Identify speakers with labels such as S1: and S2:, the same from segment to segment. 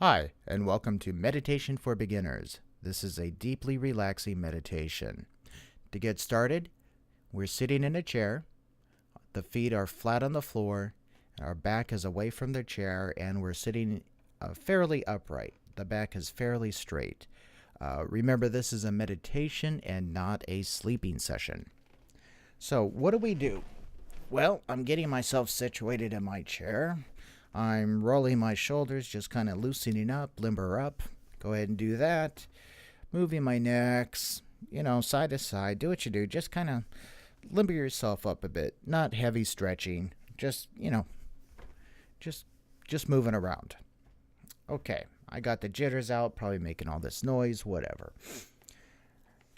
S1: Hi, and welcome to Meditation for Beginners. This is a deeply relaxing meditation. To get started, we're sitting in a chair. The feet are flat on the floor, our back is away from the chair, and we're sitting fairly upright. The back is fairly straight. Remember, this is a meditation and not a sleeping session. So, what do? Well, I'm getting myself situated in my chair. I'm rolling my shoulders, just kind of loosening up, limber up. Go ahead and do that. Moving my necks, side to side. Do what you do. Just kind of limber yourself up a bit. Not heavy stretching. Just moving around. Okay, I got the jitters out, probably making all this noise, whatever.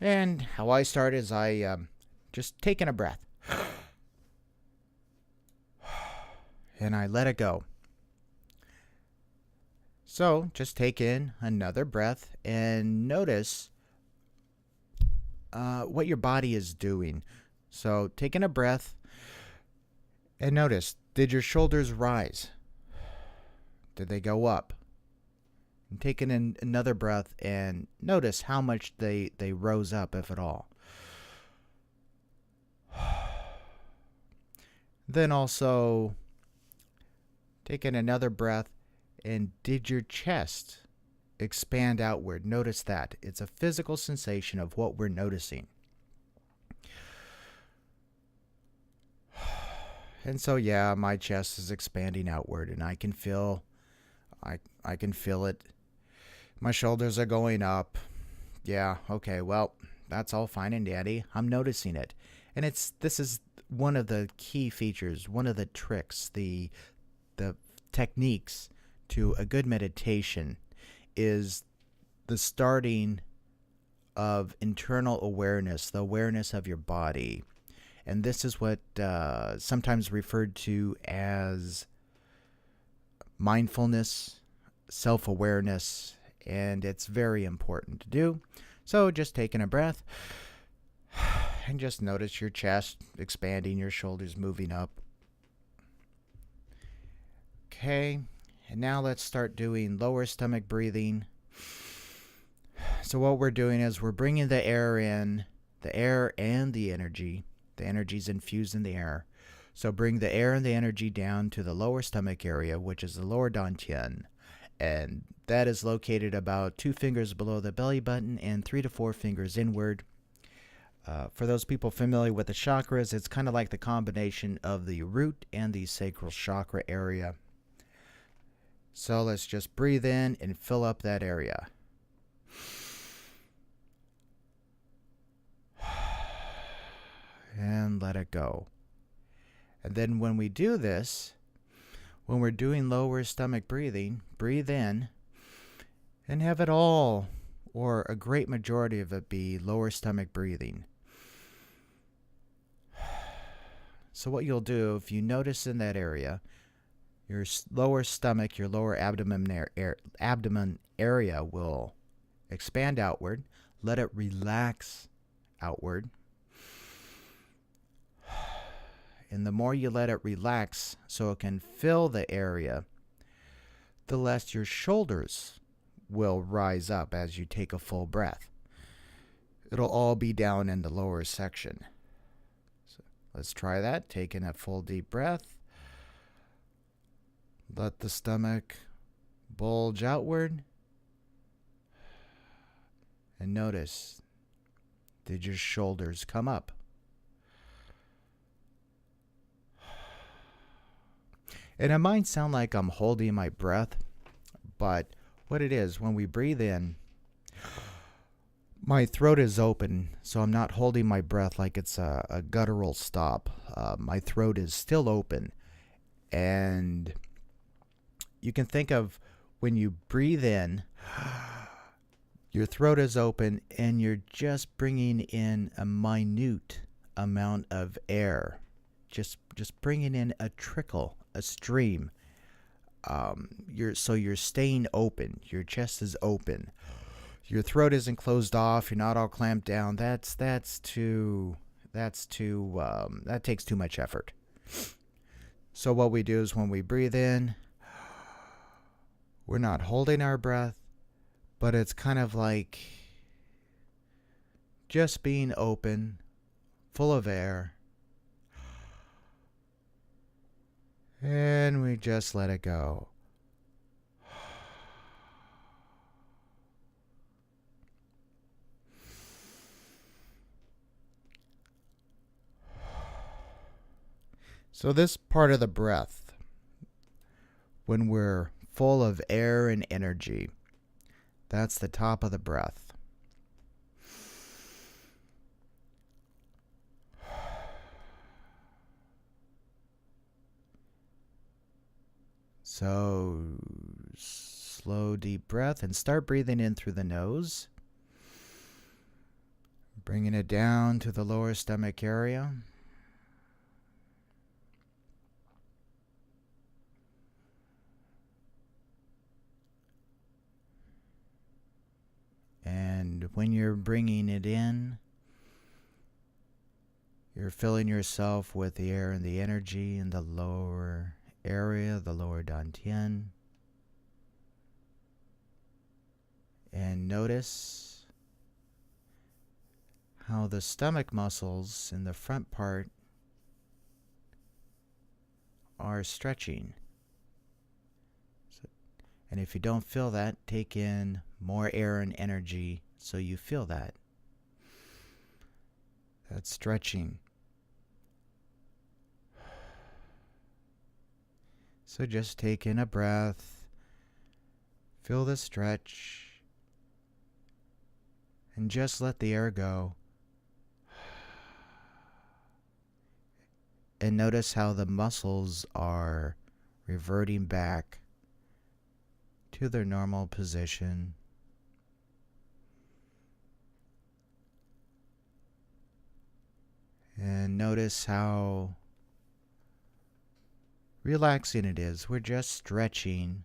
S1: And how I start is I just taking a breath. And I let it go. So just take in another breath and notice what your body is doing. So taking a breath and notice, did your shoulders rise? Did they go up? And taking in another breath and notice how much they rose up, if at all. Then also taking another breath. And did your chest expand outward? Notice that. It's a physical sensation of what we're noticing. And so, yeah, my chest is expanding outward, and I can feel it. My shoulders are going up. Yeah, okay, well, that's all fine and dandy. I'm noticing it. And this is one of the key features, one of the tricks, the techniques to a good meditation is the starting of internal awareness, the awareness of your body. And this is what sometimes referred to as mindfulness, self-awareness, and it's very important to do. So just taking a breath and just notice your chest expanding, your shoulders moving up. Okay. And now let's start doing lower stomach breathing. So what we're doing is we're bringing the air in, the air and the energy. The energy is infused in the air. So bring the air and the energy down to the lower stomach area, which is the lower dantian. And that is located about 2 fingers below the belly button and 3 to 4 fingers inward. For those people familiar with the chakras, it's kind of like the combination of the root and the sacral chakra area. So let's just breathe in and fill up that area. And let it go. And then when we do this, when we're doing lower stomach breathing, breathe in and have it all, or a great majority of it, be lower stomach breathing. So what you'll do, if you notice in that area, your lower stomach, your lower abdomen area will expand outward. Let it relax outward. And the more you let it relax so it can fill the area, the less your shoulders will rise up as you take a full breath. It'll all be down in the lower section. So let's try that. Taking a full deep breath. Let the stomach bulge outward. And notice, did your shoulders come up? And it might sound like I'm holding my breath, but what it is, when we breathe in, my throat is open, so I'm not holding my breath like it's a guttural stop. My throat is still open. And you can think of when you breathe in, your throat is open and you're just bringing in a minute amount of air. Just bringing in a trickle, a stream. You're staying open. Your chest is open. Your throat isn't closed off. You're not all clamped down. That takes too much effort. So what we do is when we breathe in, We're not holding our breath, but it's kind of like just being open, full of air. And we just let it go. So this part of the breath, when we're full of air and energy, that's the top of the breath. So slow, deep breath and start breathing in through the nose. Bringing it down to the lower stomach area. And when you're bringing it in, you're filling yourself with the air and the energy in the lower area, the lower dantian. And notice how the stomach muscles in the front part are stretching. And if you don't feel that, take in more air and energy so you feel that. That's stretching. So just take in a breath, feel the stretch, and just let the air go. And notice how the muscles are reverting back to their normal position. And notice how relaxing it is. We're just stretching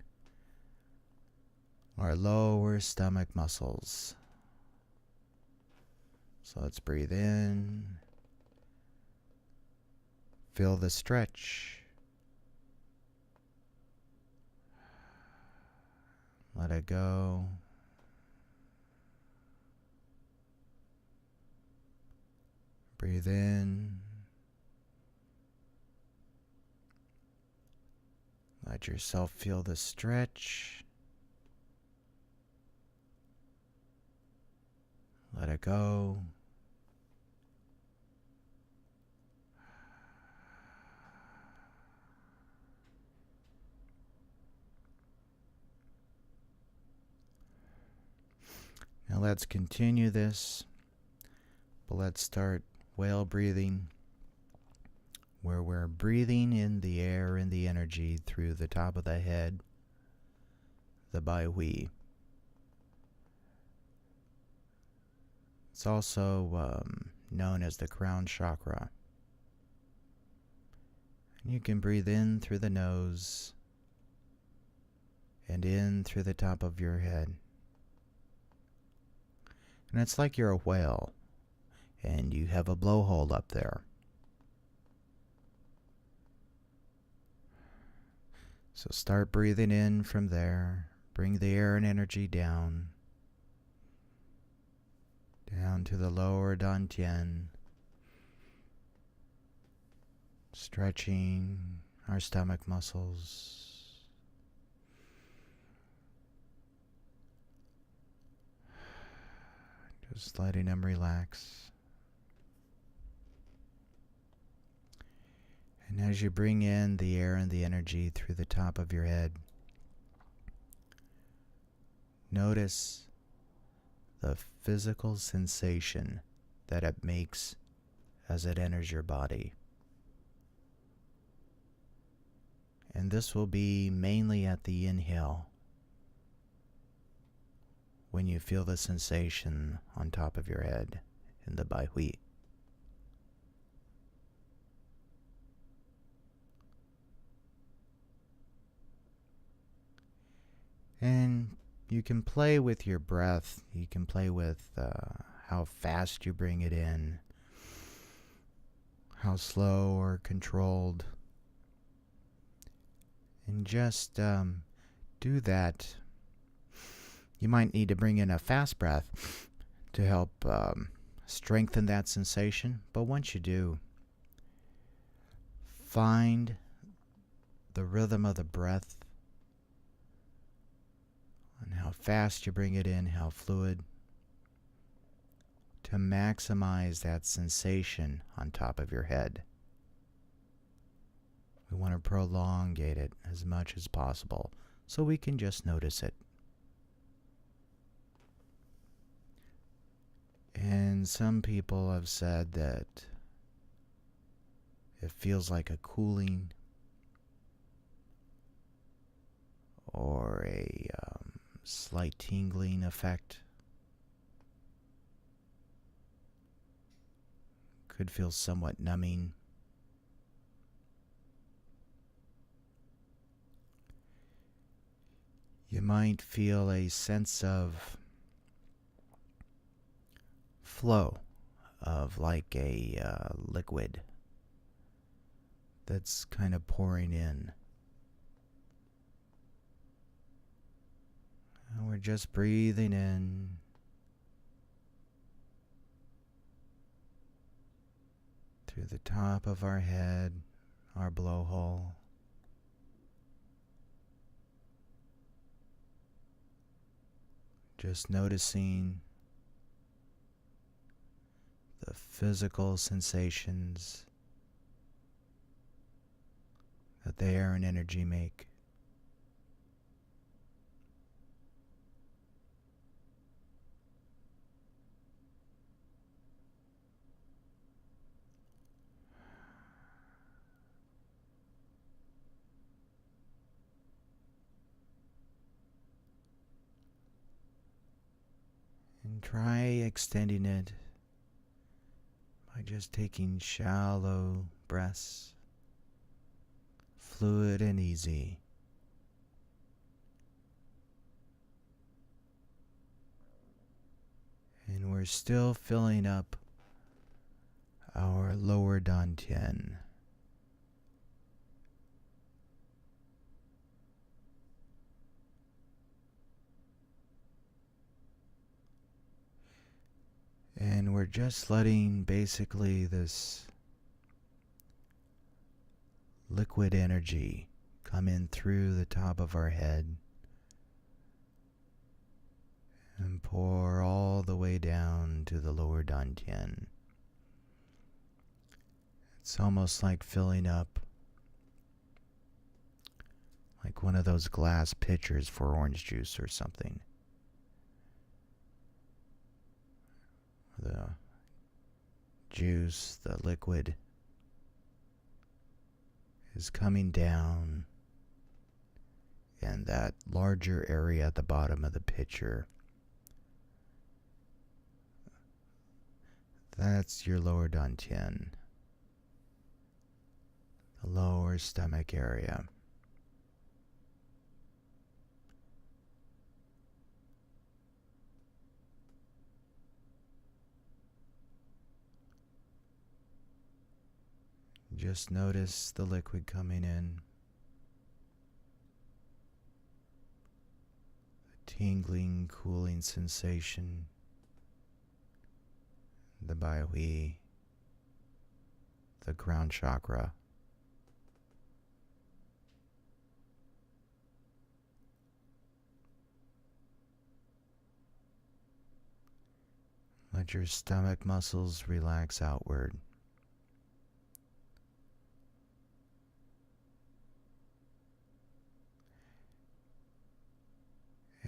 S1: our lower stomach muscles. So let's breathe in. Feel the stretch. Let it go. Breathe in. Let yourself feel the stretch. Let it go. Now let's continue this, but let's start whale breathing, where we're breathing in the air and the energy through the top of the head, the bai hui. It's also known as the crown chakra. And you can breathe in through the nose and in through the top of your head. And it's like you're a whale and you have a blowhole up there. So start breathing in from there. Bring the air and energy down to the lower dantian, stretching our stomach muscles. Just letting them relax. And as you bring in the air and the energy through the top of your head, notice the physical sensation that it makes as it enters your body. And this will be mainly at the inhale, when you feel the sensation on top of your head in the bai hui. And you can play with your breath. You can play with how fast you bring it in, how slow or controlled. And just do that, you might need to bring in a fast breath to help strengthen that sensation. But once you do, find the rhythm of the breath and how fast you bring it in, how fluid, to maximize that sensation on top of your head. We want to prolongate it as much as possible so we can just notice it. And some people have said that it feels like a cooling or a slight tingling effect. Could feel somewhat numbing. You might feel a sense of flow, of like a liquid that's kind of pouring in. And we're just breathing in through the top of our head, our blowhole. Just noticing the physical sensations that the air and energy make. And try extending it by just taking shallow breaths, fluid and easy. And we're still filling up our lower dantian. And we're just letting basically this liquid energy come in through the top of our head and pour all the way down to the lower dantian. It's almost like filling up like one of those glass pitchers for orange juice or something. The juice, the liquid, is coming down, and that larger area at the bottom of the pitcher, that's your lower dantian, the lower stomach area. Just notice the liquid coming in, the tingling, cooling sensation, the baihui, the crown chakra. Let your stomach muscles relax outward.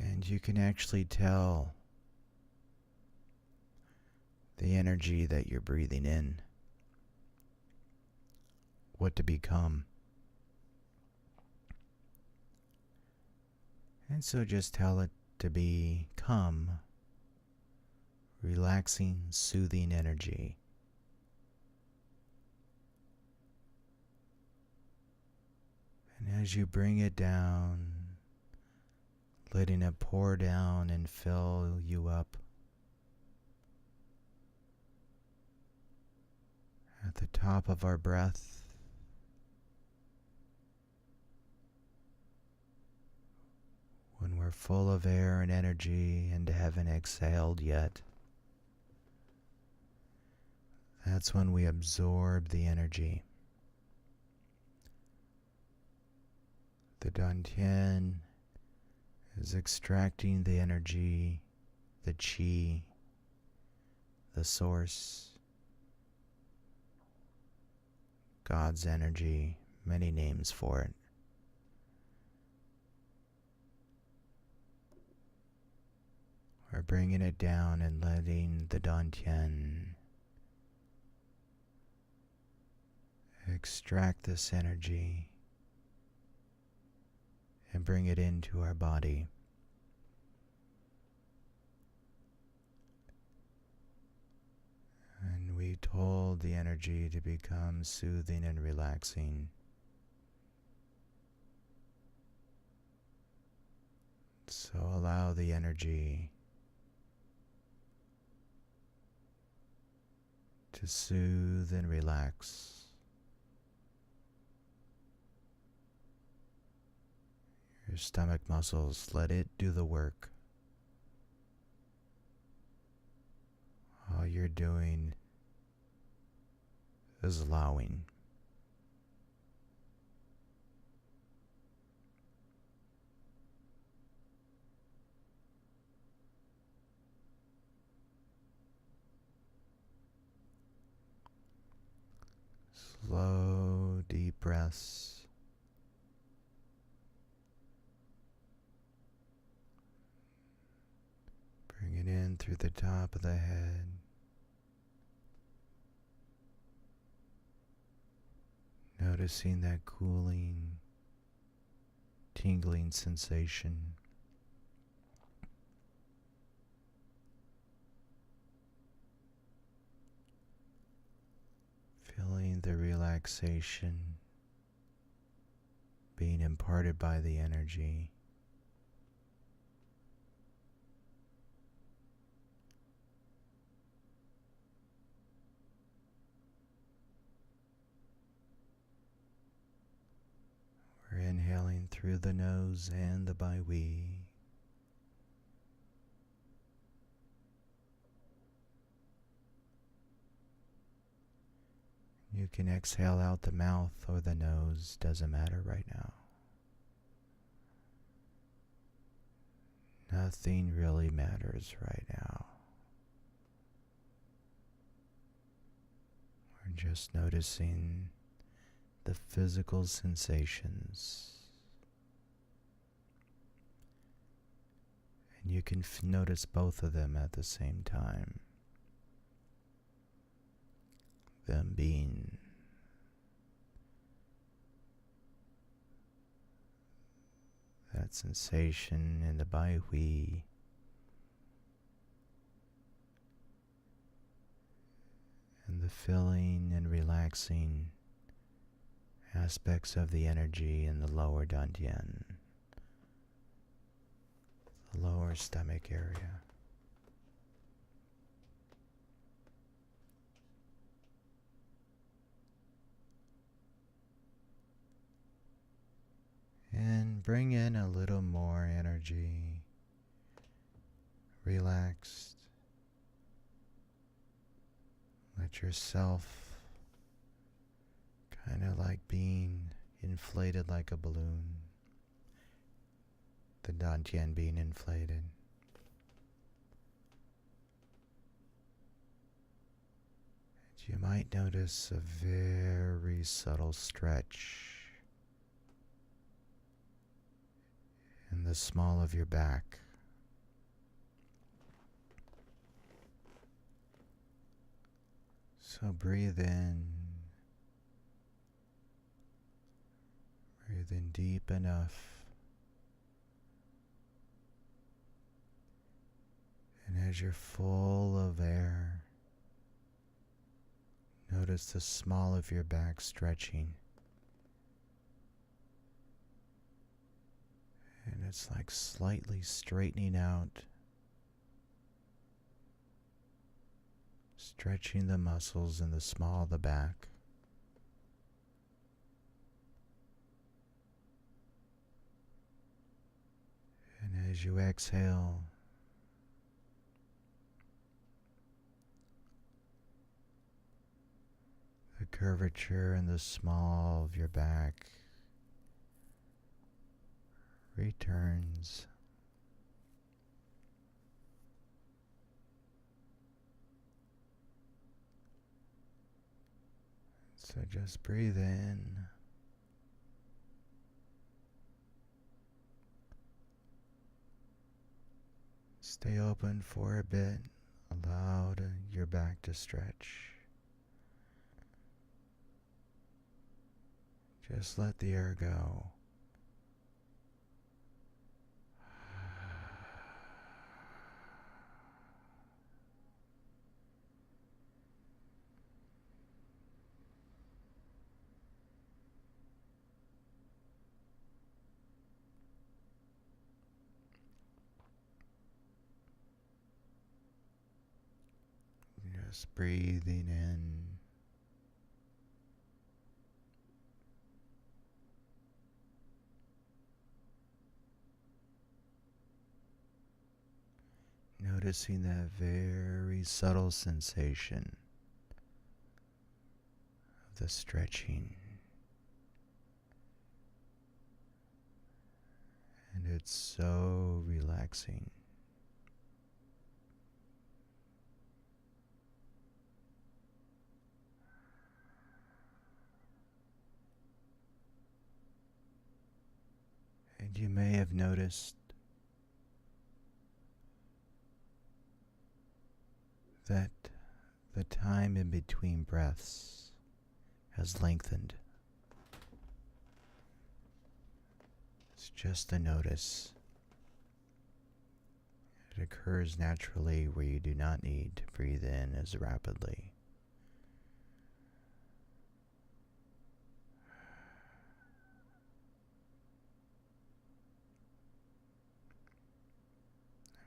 S1: And you can actually tell the energy that you're breathing in, what to become. And so just tell it to become relaxing, soothing energy. And as you bring it down, letting it pour down and fill you up, at the top of our breath, are full of air and energy and haven't exhaled yet, that's when we absorb the energy. The dantian is extracting the energy, the chi, the source, God's energy, many names for it. We're bringing it down and letting the dantian extract this energy and bring it into our body. And we told the energy to become soothing and relaxing. So allow the energy to soothe and relax. Your stomach muscles, let it do the work. All you're doing is allowing. Slow, deep breaths. Bring it in through the top of the head. Noticing that cooling, tingling sensation. Feeling the relaxation being imparted by the energy. We're inhaling through the nose and the bi-we. You can exhale out the mouth or the nose, doesn't matter right now. Nothing really matters right now. We're just noticing the physical sensations. And you can notice both of them at the same time. Them being that sensation in the bi-we and the filling and relaxing aspects of the energy in the lower dantian, the lower stomach area. And bring in a little more energy, relaxed. Let yourself kind of like being inflated like a balloon, the dantian being inflated. And you might notice a very subtle stretch in the small of your back. So breathe in deep enough, and as you're full of air, notice the small of your back stretching. And it's like slightly straightening out, stretching the muscles in the small of the back. And as As you exhale, the curvature in the small of your back returns. So just breathe in. Stay open for a bit. Allow your back to stretch. Just let the air go. Just breathing in. Noticing that very subtle sensation of the stretching. And it's so relaxing. And you may have noticed that the time in between breaths has lengthened. It's just a notice. It occurs naturally where you do not need to breathe in as rapidly.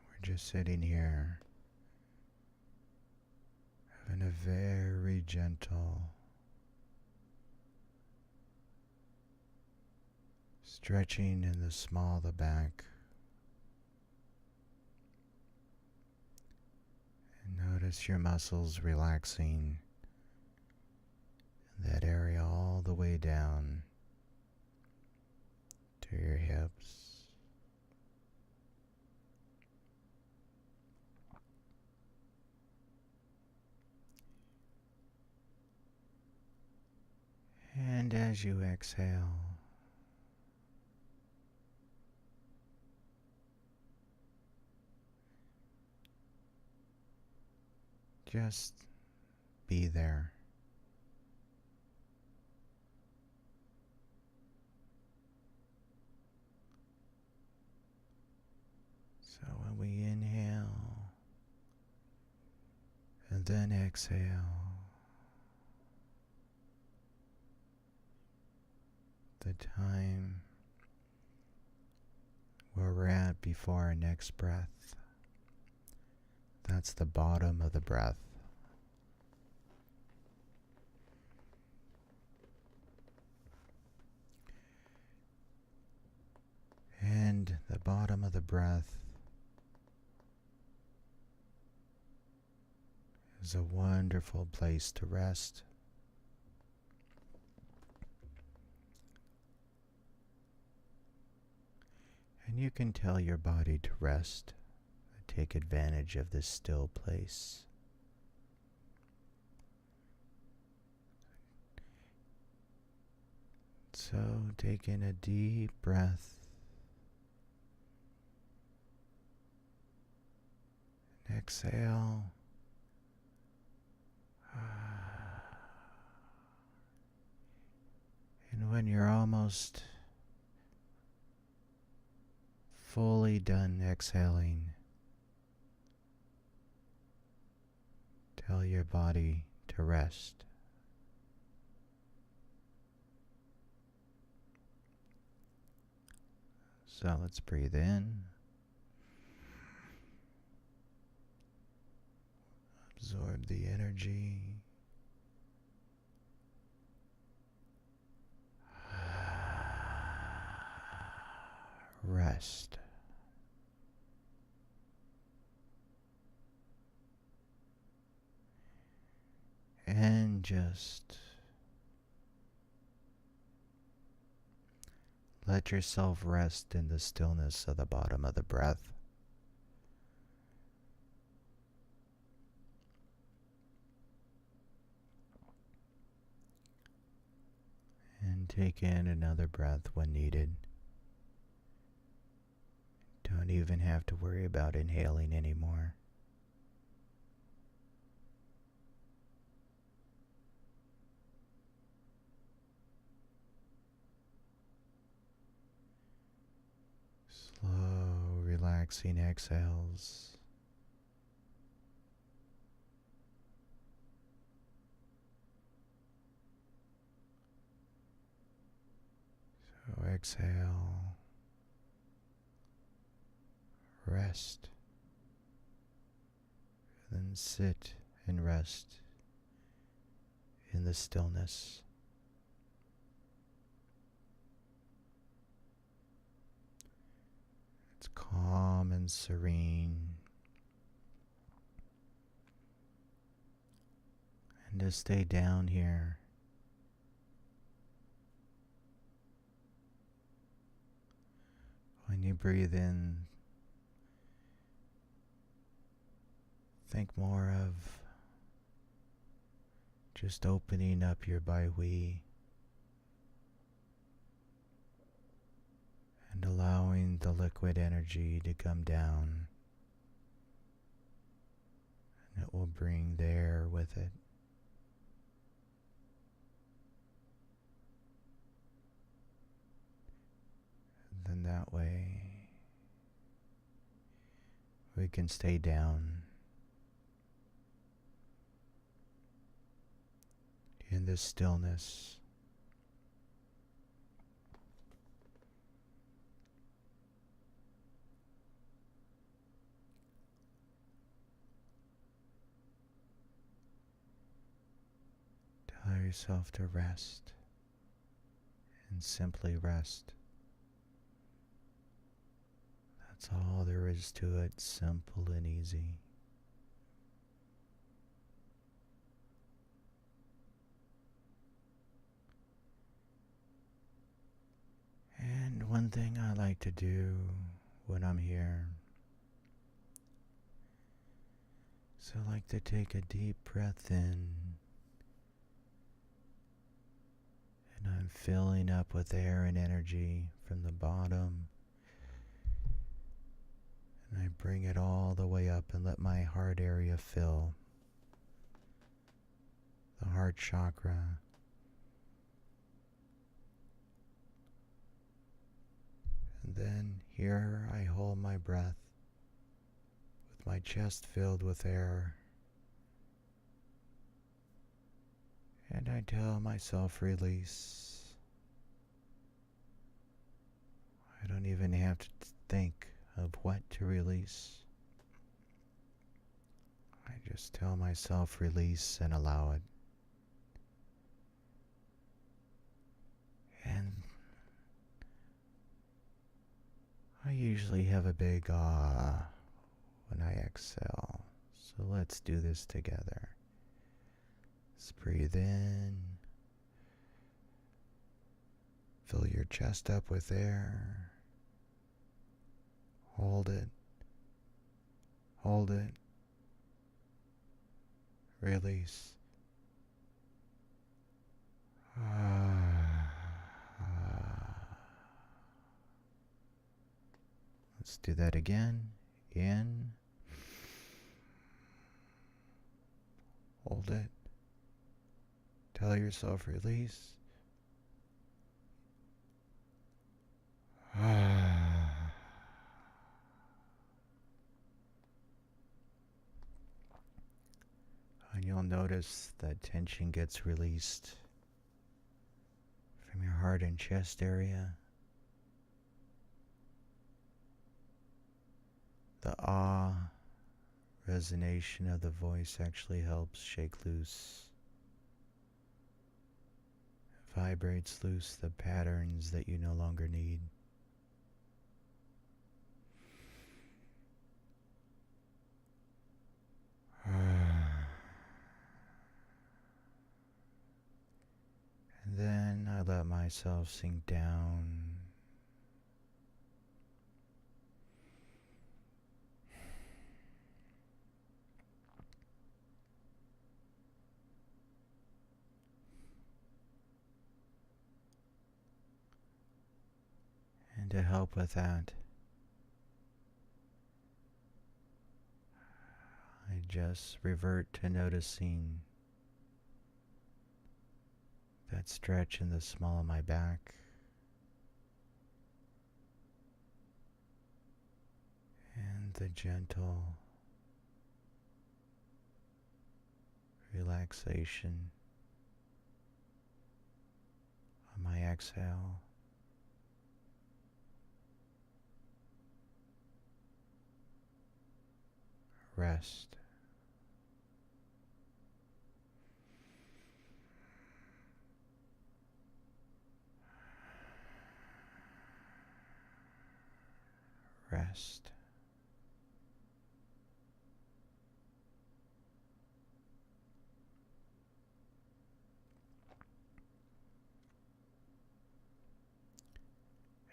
S1: We're just sitting here having a very gentle stretching in the small of the back. And notice your muscles relaxing in that area all the way down to your hips. And as you exhale, just be there. So when we inhale and then exhale, the time where we're at before our next breath, that's the bottom of the breath. And the bottom of the breath is a wonderful place to rest. And you can tell your body to rest, take advantage of this still place. So take in a deep breath and exhale. And when you're almost fully done exhaling, tell your body to rest. So let's breathe in. Absorb the energy. Rest. And just let yourself rest in the stillness of the bottom of the breath. And take in another breath when needed. Don't even have to worry about inhaling anymore. Slow, relaxing exhales. So exhale, rest, then sit and rest in the stillness. It's calm and serene. And to stay down here, when you breathe in, think more of just opening up your bai and allowing the liquid energy to come down, and it will bring the air with it. And then that way we can stay down in this stillness. Tell yourself to rest and simply rest. That's all there is to it, simple and easy. And one thing I like to do when I'm here is I like to take a deep breath in, and I'm filling up with air and energy from the bottom, and I bring it all the way up and let my heart area fill, the heart chakra. And then here I hold my breath with my chest filled with air. And I tell myself release. I don't even have to think of what to release. I just tell myself release and allow it. And I usually have a big ah when I exhale. So let's do this together. Let's breathe in. Fill your chest up with air. Hold it. Hold it. Release. Let's do that again. In. Hold it. Tell yourself release. And you'll notice that tension gets released from your heart and chest area. The ah resonation of the voice actually helps shake loose, vibrates loose the patterns that you no longer need. myself sink down. And to help with that, I just revert to noticing that stretch in the small of my back and the gentle relaxation on my exhale. Rest. Rest.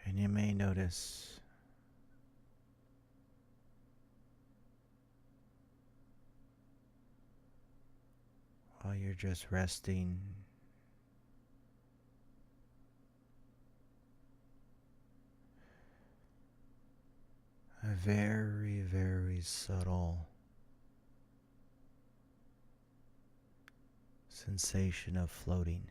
S1: And you may notice while you're just resting, a very, very subtle sensation of floating.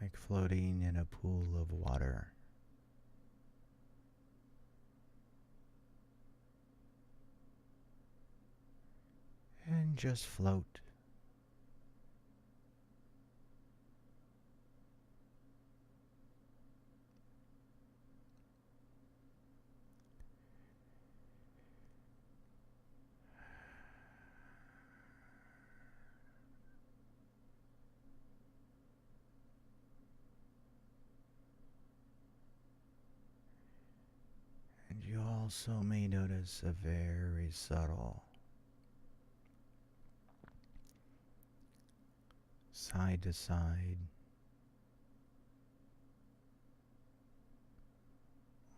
S1: Like floating in a pool of water. And just float. And you also may notice a very subtle side to side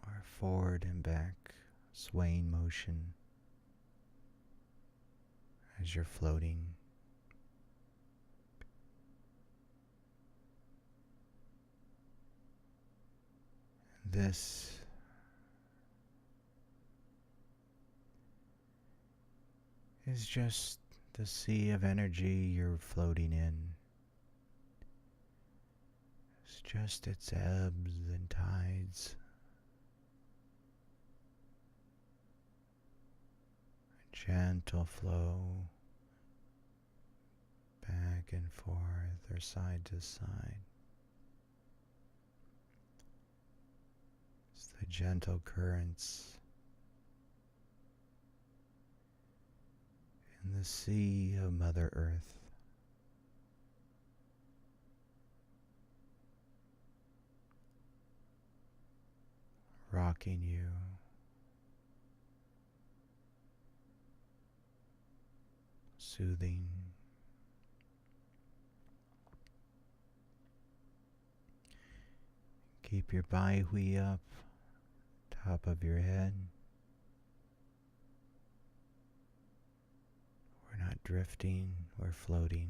S1: or forward and back swaying motion as you're floating. This is just the sea of energy you're floating in. It's just its ebbs and tides. A gentle flow back and forth or side to side. It's the gentle currents in the sea of Mother Earth. Rocking you, soothing, keep your bai-hui up, top of your head. We're not drifting, we're floating.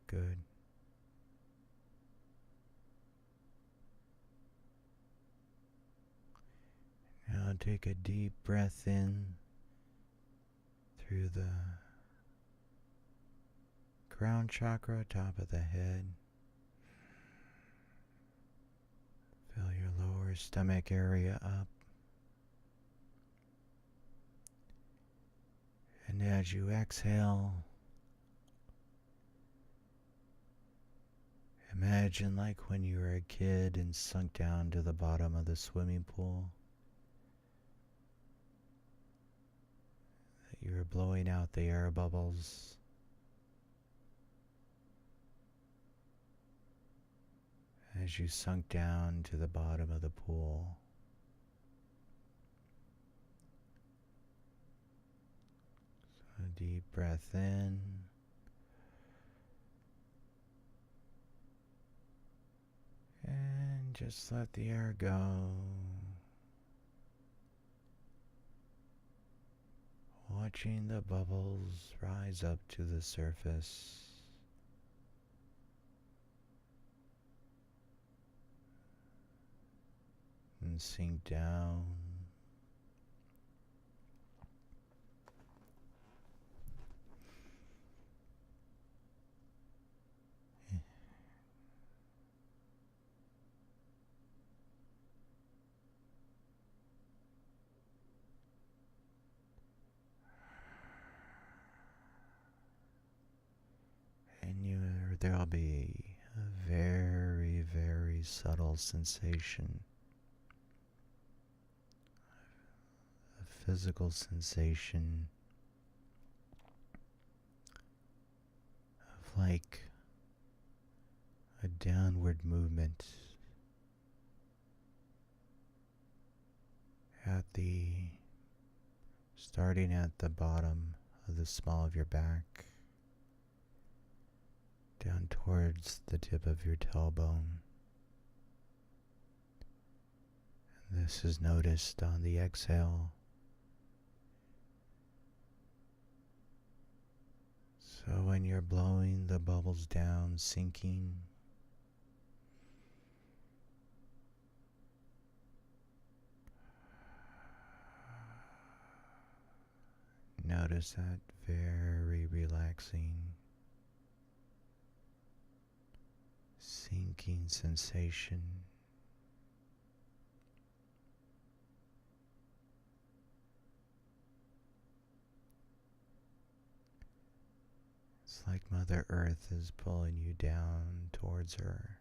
S1: Good. Now take a deep breath in through the crown chakra, top of the head. Fill your lower stomach area up. And as you exhale, imagine like when you were a kid and sunk down to the bottom of the swimming pool. That you were blowing out the air bubbles. as you sunk down to the bottom of the pool. So a deep breath in. And just let the air go. Watching the bubbles rise up to the surface. And sink down. And there'll be a very, very subtle sensation, a physical sensation of like a downward movement starting at the bottom of the small of your back, down towards the tip of your tailbone. And this is noticed on the exhale. So when you're blowing the bubbles down, sinking, notice that very relaxing, sinking sensation. It's like Mother Earth is pulling you down towards her.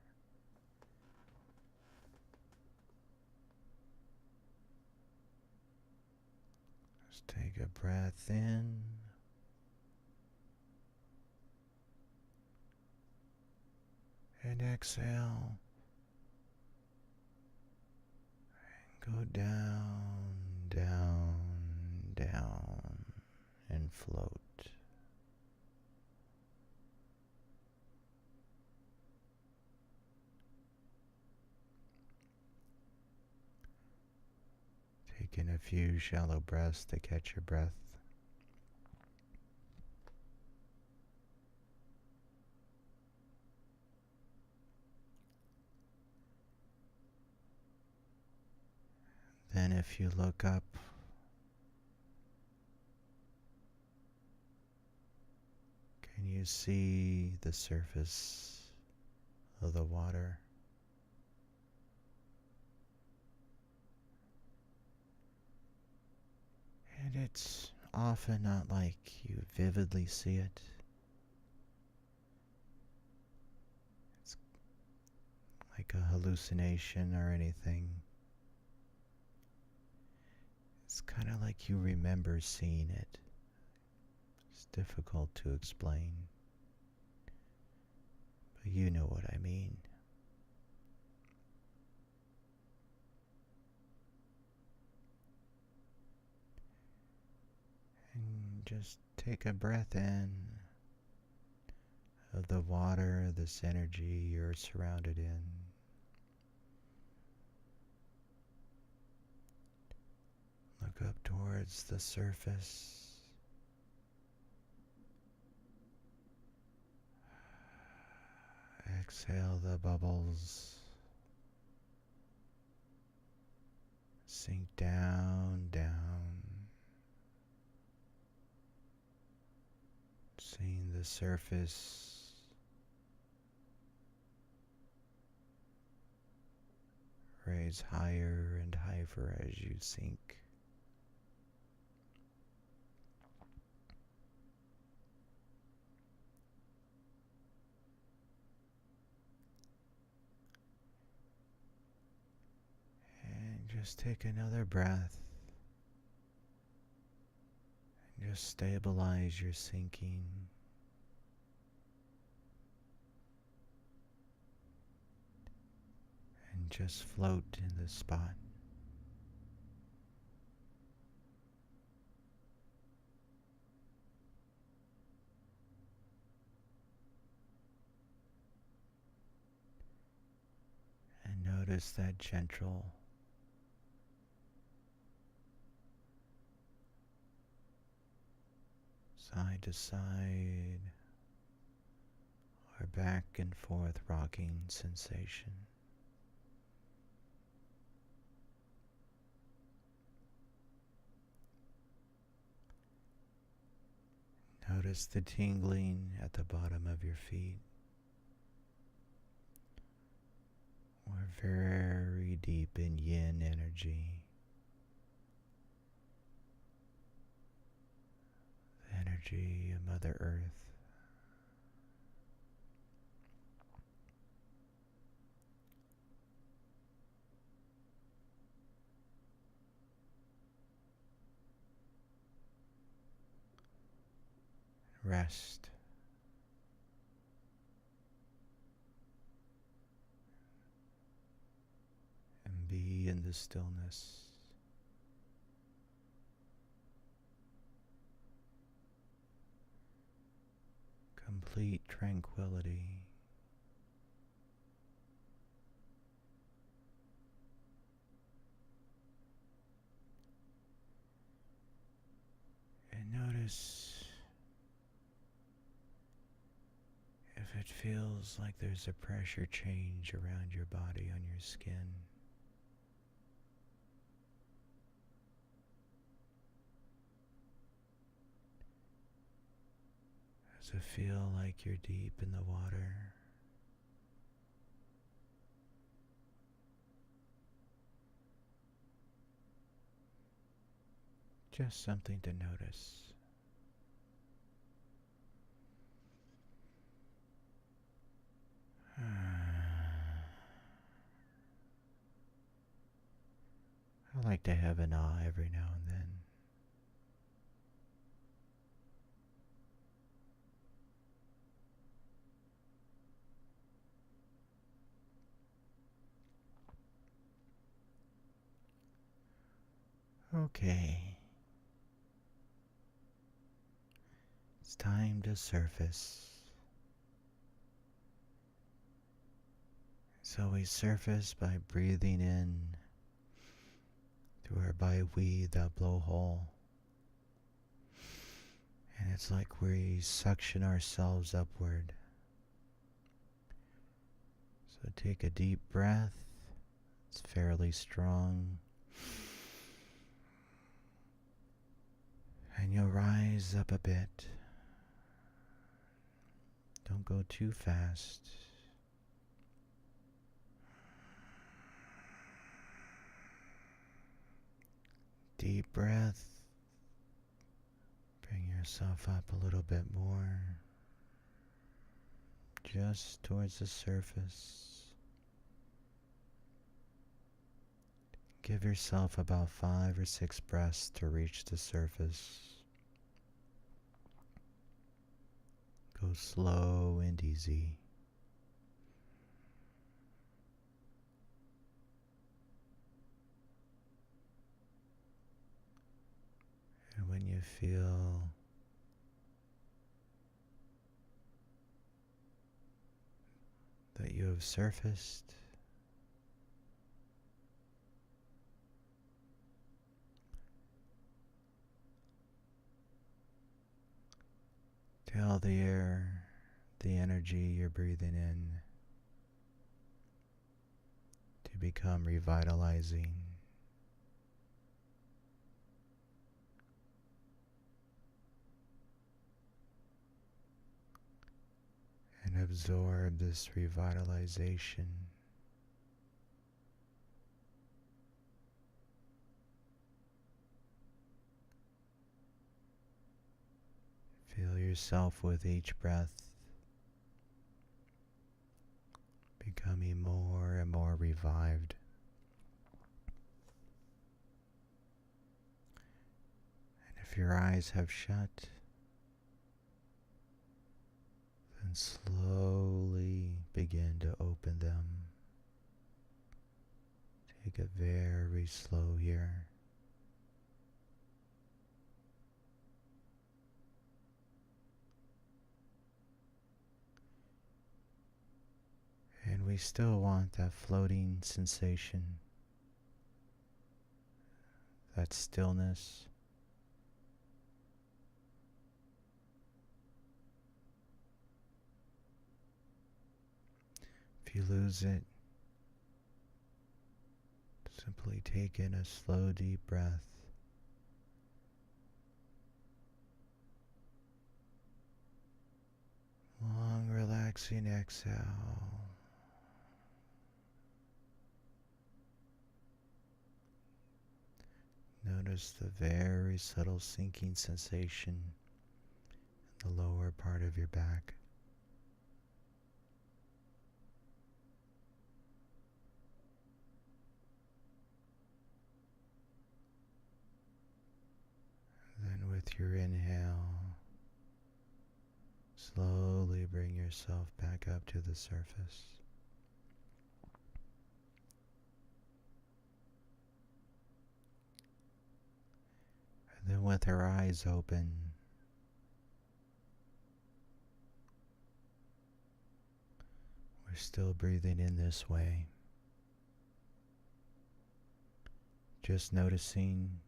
S1: Just take a breath in. And exhale. And go down, down, down, and float. Take in a few shallow breaths to catch your breath. Then if you look up, can you see the surface of the water? And it's often not like you vividly see it. It's like a hallucination or anything. It's kind of like you remember seeing it. It's difficult to explain, but you know what I mean. And just take a breath in of the water, this energy you're surrounded in. Look up towards the surface. Exhale the bubbles. Sink down, down. Seeing the surface. Raise higher and higher as you sink. Just take another breath and just stabilize your sinking. just float in the spot. And notice that gentle side to side or back and forth rocking sensation. Notice the tingling at the bottom of your feet. We're very deep in yin energy. The energy of Mother Earth. Rest. And be in the stillness. Complete tranquility. And notice if it feels like there's a pressure change around your body on your skin. Does it feel like you're deep in the water? Just something to notice. I like to have an awe every now and then. Okay. It's time to surface. So we surface by breathing in through our bi-we, that blowhole. And it's like we suction ourselves upward. So take a deep breath. It's fairly strong. And you'll rise up a bit. Don't go too fast. Deep breath. Bring yourself up a little bit more. Just towards the surface. Give yourself about 5 or 6 breaths to reach the surface. Go slow and easy. And when you feel that you have surfaced, tell the air, the energy you're breathing in, to become revitalizing. And absorb this revitalization. Feel yourself with each breath becoming more and more revived. And if your eyes have shut, then slowly begin to open them. take it very slow here. And we still want that floating sensation, that stillness. If you lose it, simply take in a slow, deep breath. Long, relaxing exhale. Notice the very subtle sinking sensation in the lower part of your back. Then with your inhale, slowly bring yourself back up to the surface. And then with our eyes open, we're still breathing in this way. Just noticing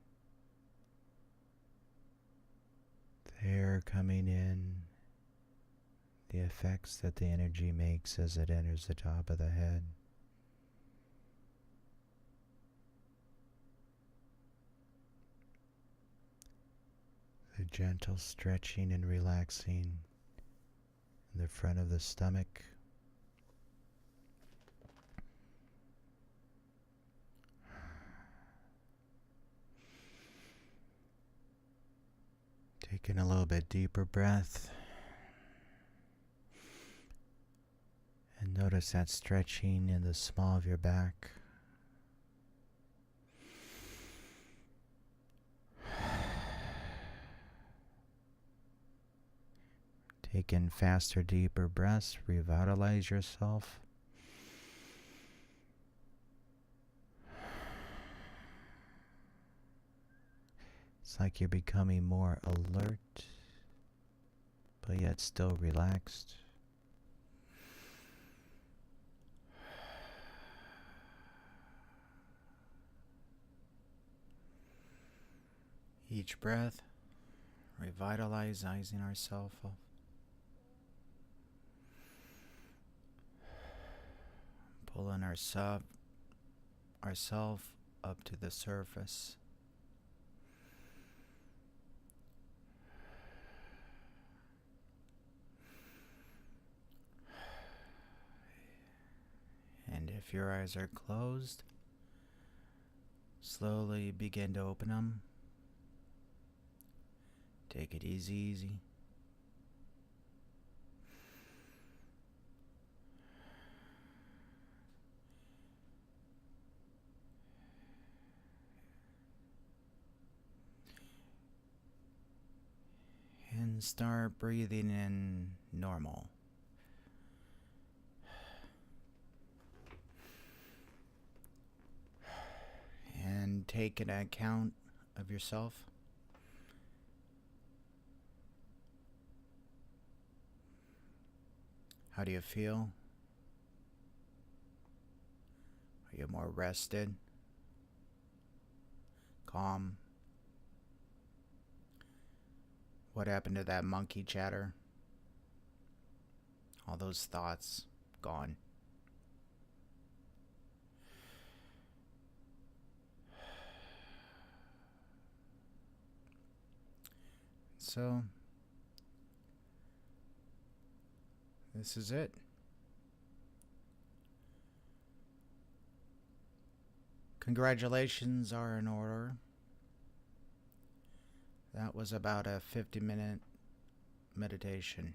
S1: the air coming in, the effects that the energy makes as it enters the top of the head. The gentle stretching and relaxing in the front of the stomach. Taking a little bit deeper breath. And notice that stretching in the small of your back. Take in faster, deeper breaths. Revitalize yourself. It's like you're becoming more alert, but yet still relaxed. Each breath, revitalizing ourselves. Pulling ourself up to the surface. And if your eyes are closed, slowly begin to open them. Take it easy. And start breathing in normal. And take an account of yourself. How do you feel? Are you more rested? Calm? What happened to that monkey chatter? All those thoughts gone. So, this is it. Congratulations are in order. That was about a 50-minute meditation.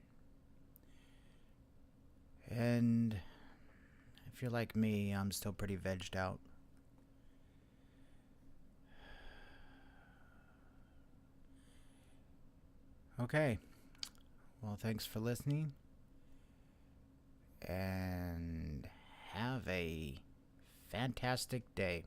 S1: And if you're like me, I'm still pretty vegged out. Okay. Well, thanks for listening. And have a fantastic day.